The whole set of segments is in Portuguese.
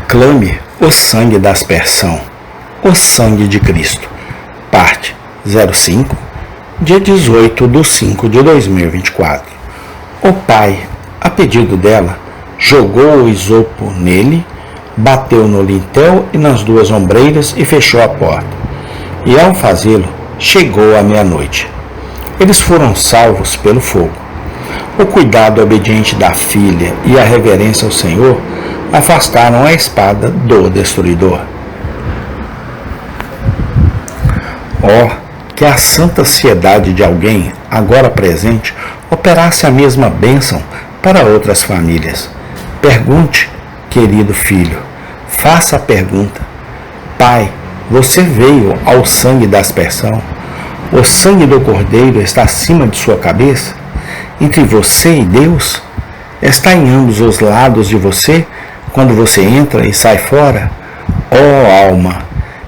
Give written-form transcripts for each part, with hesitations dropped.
Aclame o sangue da aspersão, o sangue de Cristo. Parte 05, dia 18/5/2024. O pai, a pedido dela, jogou o isopo nele, bateu no lintel e nas duas ombreiras e fechou a porta. E ao fazê-lo, chegou a meia-noite. Eles foram salvos pelo fogo. O cuidado obediente da filha e a reverência ao Senhor afastaram a espada do destruidor. Que a santa ansiedade de alguém, agora presente, operasse a mesma bênção para outras famílias. Pergunte, querido filho, faça a pergunta. Pai, você veio ao sangue da aspersão? O sangue do Cordeiro está acima de sua cabeça? Entre você e Deus? Está em ambos os lados de você quando você entra e sai fora? Alma,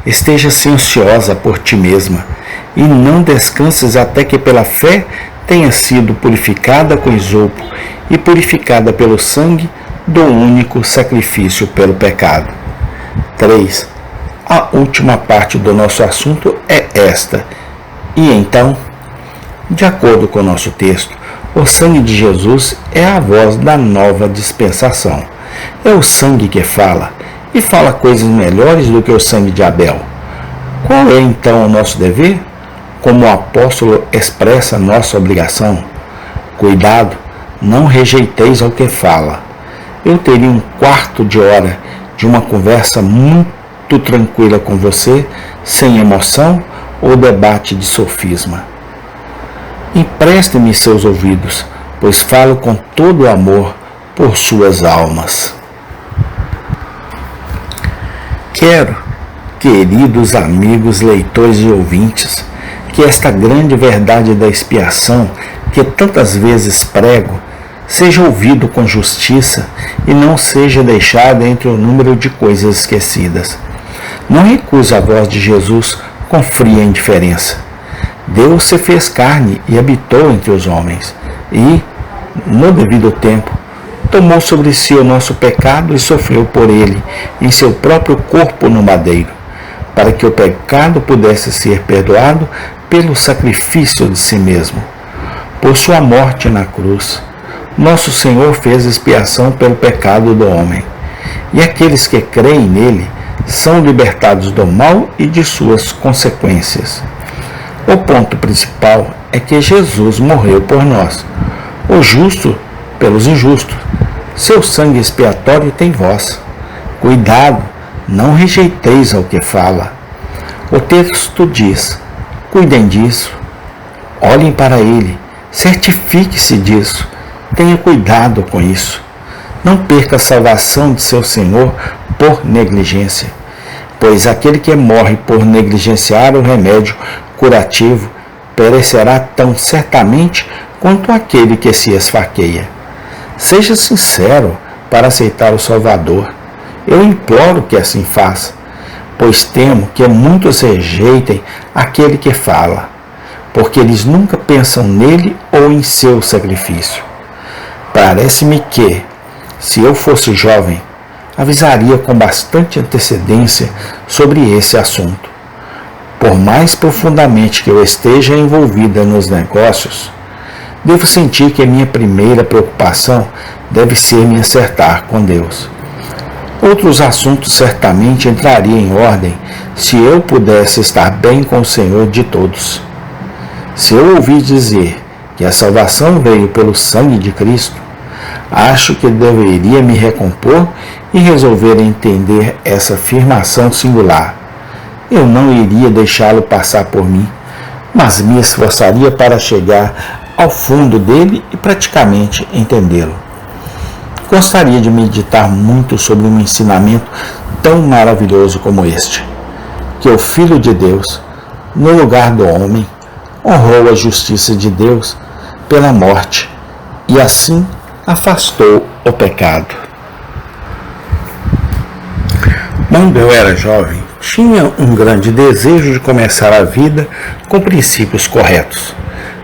esteja-se ansiosa por ti mesma e não descanses até que pela fé tenha sido purificada com isopo e purificada pelo sangue do único sacrifício pelo pecado. 3. A última parte do nosso assunto é esta. E então, de acordo com o nosso texto, o sangue de Jesus é a voz da nova dispensação. É o sangue que fala, e fala coisas melhores do que o sangue de Abel. Qual é então o nosso dever? Como o apóstolo expressa nossa obrigação? Cuidado, não rejeiteis ao que fala. Eu teria um quarto de hora de uma conversa muito tranquila com você, sem emoção ou debate de sofisma. Empreste-me seus ouvidos, pois falo com todo o amor por suas almas. Quero, queridos amigos, leitores e ouvintes, que esta grande verdade da expiação, que tantas vezes prego, seja ouvido com justiça e não seja deixado entre o número de coisas esquecidas. Não recuse a voz de Jesus com fria indiferença. Deus se fez carne e habitou entre os homens, e, no devido tempo, tomou sobre si o nosso pecado e sofreu por ele em seu próprio corpo no madeiro, para que o pecado pudesse ser perdoado pelo sacrifício de si mesmo. Por sua morte na cruz, nosso Senhor fez expiação pelo pecado do homem, e aqueles que creem nele são libertados do mal e de suas consequências. O ponto principal é que Jesus morreu por nós, o justo pelos injustos. Seu sangue expiatório tem voz. Cuidado, não rejeiteis ao que fala. O texto diz: cuidem disso, olhem para ele, certifique-se disso, tenha cuidado com isso. Não perca a salvação de seu Senhor por negligência, pois aquele que morre por negligenciar o remédio curativo perecerá tão certamente quanto aquele que se esfaqueia. Seja sincero para aceitar o Salvador. Eu imploro que assim faça, pois temo que muitos rejeitem aquele que fala, porque eles nunca pensam nele ou em seu sacrifício. Parece-me que, se eu fosse jovem, avisaria com bastante antecedência sobre esse assunto. Por mais profundamente que eu esteja envolvida nos negócios, devo sentir que a minha primeira preocupação deve ser me acertar com Deus. Outros assuntos certamente entrariam em ordem se eu pudesse estar bem com o Senhor de todos. Se eu ouvir dizer que a salvação veio pelo sangue de Cristo, acho que deveria me recompor e resolver entender essa afirmação singular. Eu não iria deixá-lo passar por mim, mas me esforçaria para chegar ao fundo dele e praticamente entendê-lo. Gostaria de meditar muito sobre um ensinamento tão maravilhoso como este, que o Filho de Deus, no lugar do homem, honrou a justiça de Deus pela morte e assim afastou o pecado. Quando eu era jovem, tinha um grande desejo de começar a vida com princípios corretos.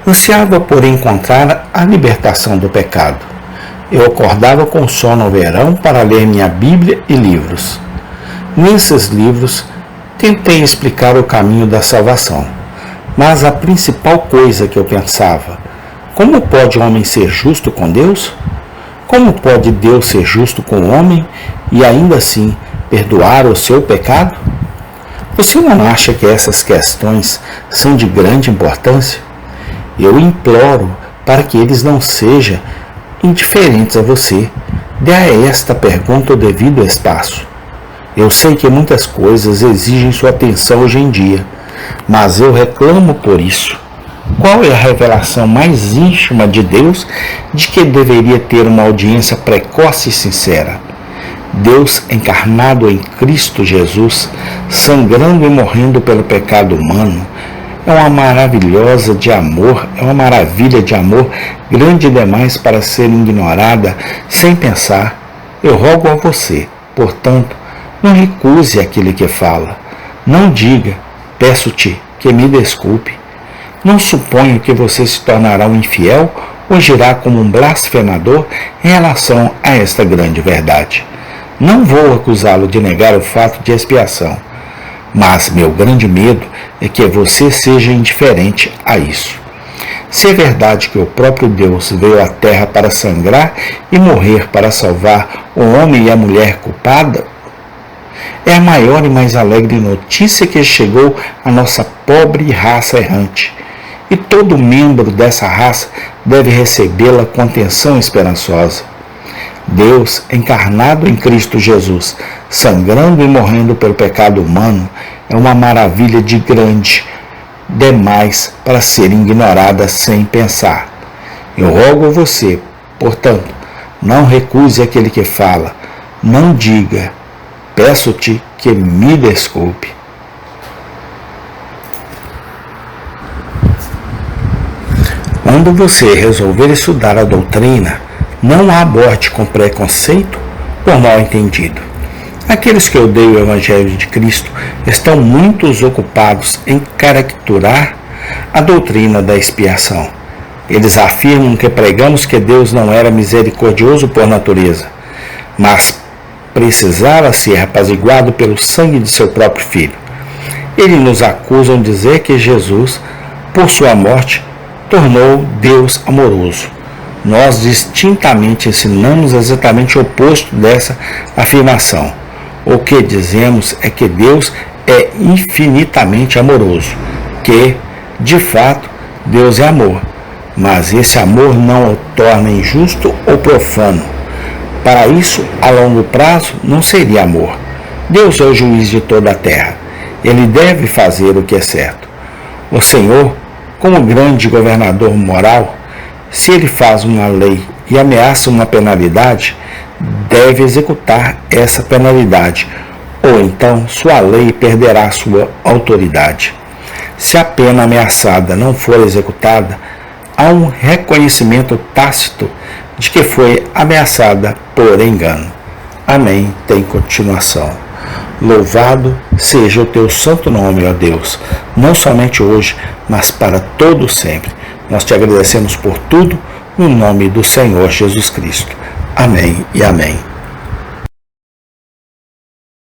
Ansiava por encontrar a libertação do pecado. Eu acordava com sono no verão para ler minha Bíblia e livros. Nesses livros, tentei explicar o caminho da salvação, mas a principal coisa que eu pensava: como pode o homem ser justo com Deus? Como pode Deus ser justo com o homem e ainda assim perdoar o seu pecado? Você não acha que essas questões são de grande importância? Eu imploro para que eles não sejam indiferentes a você. Dê a esta pergunta o devido espaço. Eu sei que muitas coisas exigem sua atenção hoje em dia, mas eu reclamo por isso. Qual é a revelação mais íntima de Deus de que deveria ter uma audiência precoce e sincera? Deus encarnado em Cristo Jesus, sangrando e morrendo pelo pecado humano, é uma maravilha de amor grande demais para ser ignorada sem pensar. Eu rogo a você, portanto, não recuse aquele que fala. Não diga: peço-te que me desculpe. Não suponho que você se tornará um infiel ou agirá como um blasfemador em relação a esta grande verdade. Não vou acusá-lo de negar o fato de expiação, mas meu grande medo é que você seja indiferente a isso. Se é verdade que o próprio Deus veio à terra para sangrar e morrer para salvar o homem e a mulher culpada, é a maior e mais alegre notícia que chegou à nossa pobre raça errante. E todo membro dessa raça deve recebê-la com atenção esperançosa. Deus, encarnado em Cristo Jesus, sangrando e morrendo pelo pecado humano, é uma maravilha de grande demais para ser ignorada sem pensar. Eu rogo a você, portanto, não recuse aquele que fala. Não diga: peço-te que me desculpe. Quando você resolver estudar a doutrina, não a aborde com preconceito ou mal entendido. Aqueles que odeiam o Evangelho de Cristo estão muito ocupados em caricaturar a doutrina da expiação. Eles afirmam que pregamos que Deus não era misericordioso por natureza, mas precisava ser apaziguado pelo sangue de seu próprio Filho. Eles nos acusam de dizer que Jesus, por sua morte, tornou Deus amoroso. Nós distintamente ensinamos exatamente o oposto dessa afirmação. O que dizemos é que Deus é infinitamente amoroso, que, de fato, Deus é amor, mas esse amor não o torna injusto ou profano. Para isso, a longo prazo, não seria amor. Deus é o juiz de toda a terra. Ele deve fazer o que é certo. O Senhor, como grande governador moral, se ele faz uma lei e ameaça uma penalidade, deve executar essa penalidade, ou então sua lei perderá sua autoridade. Se a pena ameaçada não for executada, há um reconhecimento tácito de que foi ameaçada por engano. Amém. Tem continuação. Louvado seja o teu santo nome, ó Deus, não somente hoje, mas para todo sempre. Nós te agradecemos por tudo, no nome do Senhor Jesus Cristo. Amém e amém.